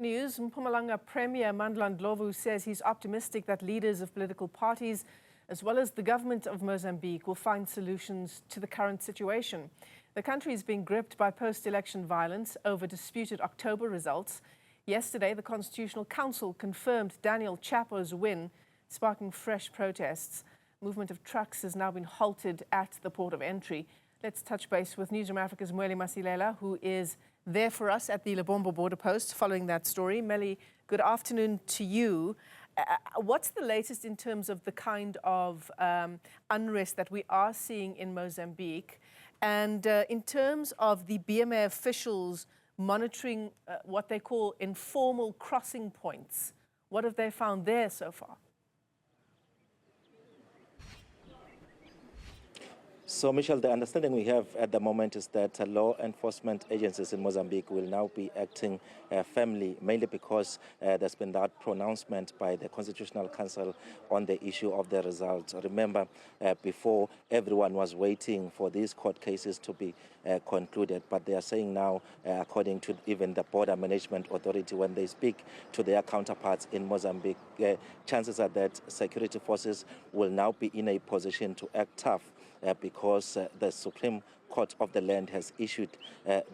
News, Mpumalanga Premier Mandla Ndlovu says he's optimistic that leaders of political parties, as well as the government of Mozambique, will find solutions to the current situation. The country is being gripped by post-election violence over disputed October results. Yesterday, the Constitutional Council confirmed Daniel Chapo's win, sparking fresh protests. Movement of trucks has now been halted at the port of entry. Let's touch base with Newzroom Afrika's Mweli Masilela, who is there for us at the Lebombo border post following that story. Mweli, good afternoon to you. What's the latest in terms of the kind of unrest that we are seeing in Mozambique? And in terms of the BMA officials monitoring what they call informal crossing points, what have they found there so far? So, Michelle, the understanding we have at the moment is that law enforcement agencies in Mozambique will now be acting firmly, mainly because there's been that pronouncement by the Constitutional Council on the issue of the results. Remember, before, everyone was waiting for these court cases to be concluded, but they are saying now, according to even the Border Management Authority, when they speak to their counterparts in Mozambique, chances are that security forces will now be in a position to act tough because the Supreme Court of the land has issued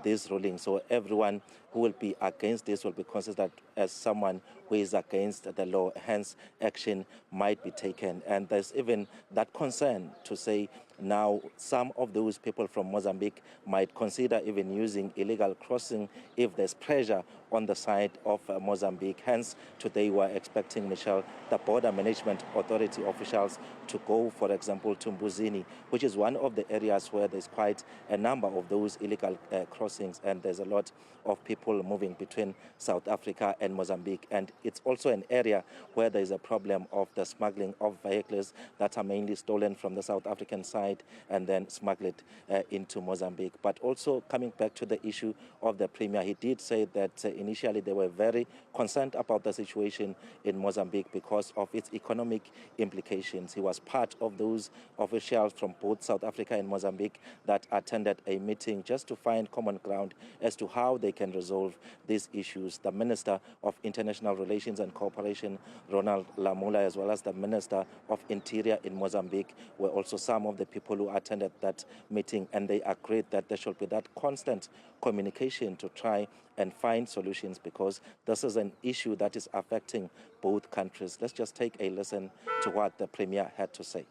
this ruling. So everyone who will be against this will be considered as someone who is against the law, hence action might be taken. And there's even that concern to say now some of those people from Mozambique might consider even using illegal crossing if there's pressure on the side of Mozambique. Hence, today we're expecting, Michelle, the Border Management Authority officials to go, for example, to Mbuzini, which is one of the areas where there's quite a number of those illegal crossings, and there's a lot of people moving between South Africa and Mozambique. And it's also an area where there is a problem of the smuggling of vehicles that are mainly stolen from the South African side and then smuggled into Mozambique. But also coming back to the issue of the Premier, he did say that initially they were very concerned about the situation in Mozambique because of its economic implications. He was part of those officials from both South Africa and Mozambique that attended a meeting just to find common ground as to how they can resolve these issues. The Minister of International Relations and Cooperation, Ronald Lamula, as well as the Minister of Interior in Mozambique, were also some of the people who attended that meeting, and they agreed that there should be that constant communication to try and find solutions because this is an issue that is affecting both countries. Let's just take a listen to what the Premier had to say.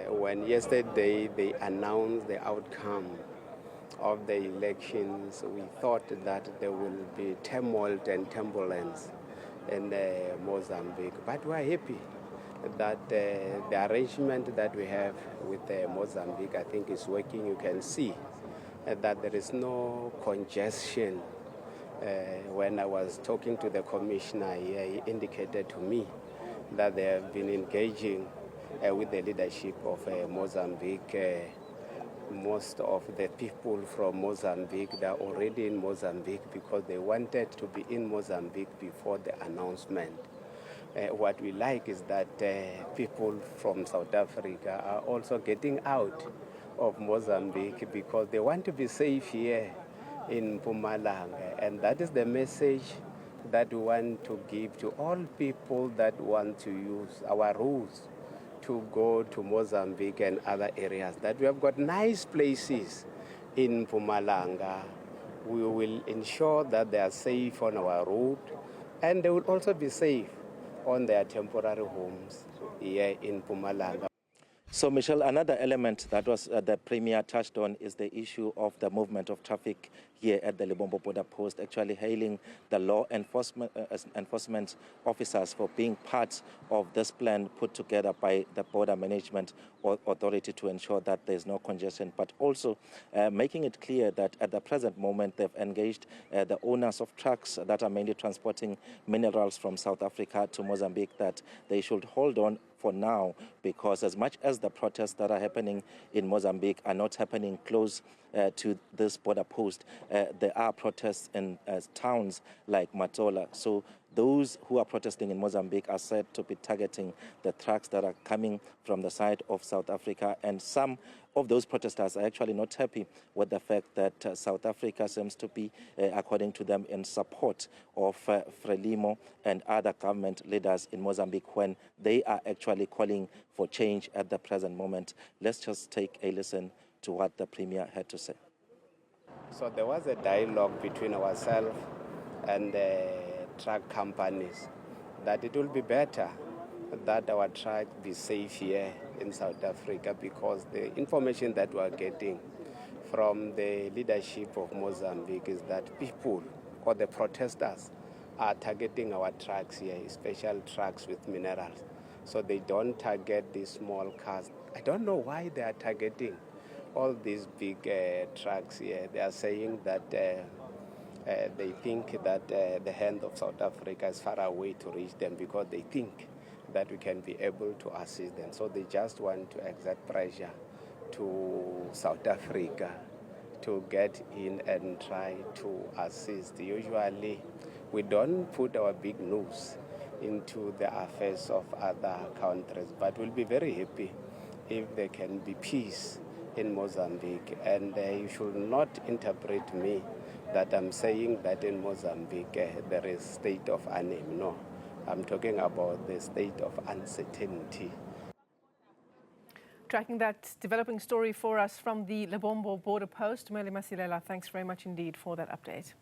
When yesterday they announced the outcome of the elections, we thought that there will be turmoil and turbulence in Mozambique. But we're happy that the arrangement that we have with Mozambique, I think, is working. You can see that there is no congestion. When I was talking to the commissioner here, he indicated to me that they have been engaging with the leadership of Mozambique. Most of the people from Mozambique, they are already in Mozambique because they wanted to be in Mozambique before the announcement. What we like is that people from South Africa are also getting out of Mozambique because they want to be safe here in Mpumalanga. And that is the message that we want to give to all people that want to use our routes to go to Mozambique and other areas, that we have got nice places in Mpumalanga. We will ensure that they are safe on our route, and they will also be safe on their temporary homes here in Mpumalanga. So, Michelle, another element that was the Premier touched on is the issue of the movement of traffic here at the Lebombo border post, actually hailing the law enforcement officers for being part of this plan put together by the Border Management Authority to ensure that there's no congestion, but also making it clear that at the present moment they've engaged the owners of trucks that are mainly transporting minerals from South Africa to Mozambique, that they should hold on for now, because as much as the protests that are happening in Mozambique are not happening close to this border post. There are protests in towns like Matola. So those who are protesting in Mozambique are said to be targeting the trucks that are coming from the side of South Africa. And some of those protesters are actually not happy with the fact that South Africa seems to be, according to them, in support of Frelimo and other government leaders in Mozambique when they are actually calling for change at the present moment. Let's just take a listen to what the Premier had to say. So there was a dialogue between ourselves and the truck companies that it will be better that our truck be safe here in South Africa, because the information that we are getting from the leadership of Mozambique is that people or the protesters are targeting our trucks here, special trucks with minerals. So they don't target these small cars. I don't know why they are targeting all these big trucks here. They are saying that they think that the hand of South Africa is far away to reach them, because they think that we can be able to assist them. So they just want to exert pressure to South Africa to get in and try to assist. Usually, we don't put our big nose into the affairs of other countries, but we'll be very happy if there can be peace in Mozambique. And you should not interpret me that I'm saying that in Mozambique there is state of unrest. No, I'm talking about the state of uncertainty. Tracking that developing story for us from the Lebombo border post, Mweli Masilela, thanks very much indeed for that update.